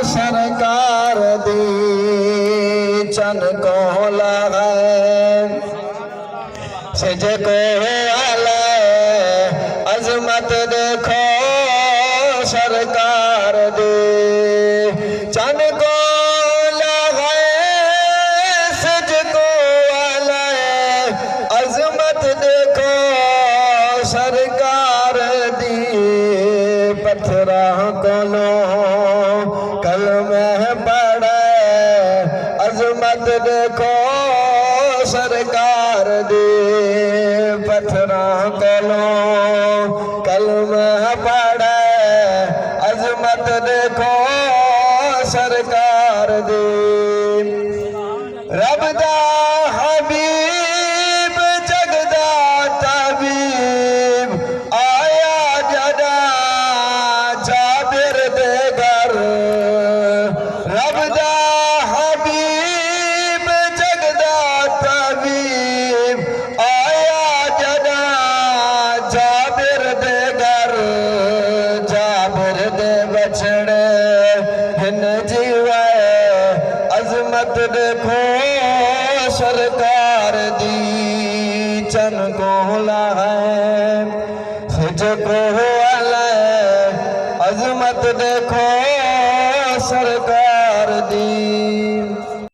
सरकार दी चन को लगाए सिज को आले अजमत देखो सरकार दी चन को लगाए सिज को आले अजमत देखो सरकार दी पत्थरा को अजमत देखो सरकार दी पत्थरा कलो कलमे पढ़े अजमत देखो सरकार दी रब दा हबीब जगदा तबीब आया जदा जाबिर दे घर रब दा अजमत देखो सरकार दी चन को लाए सिज को लाए अजमत देखो सरकार दी।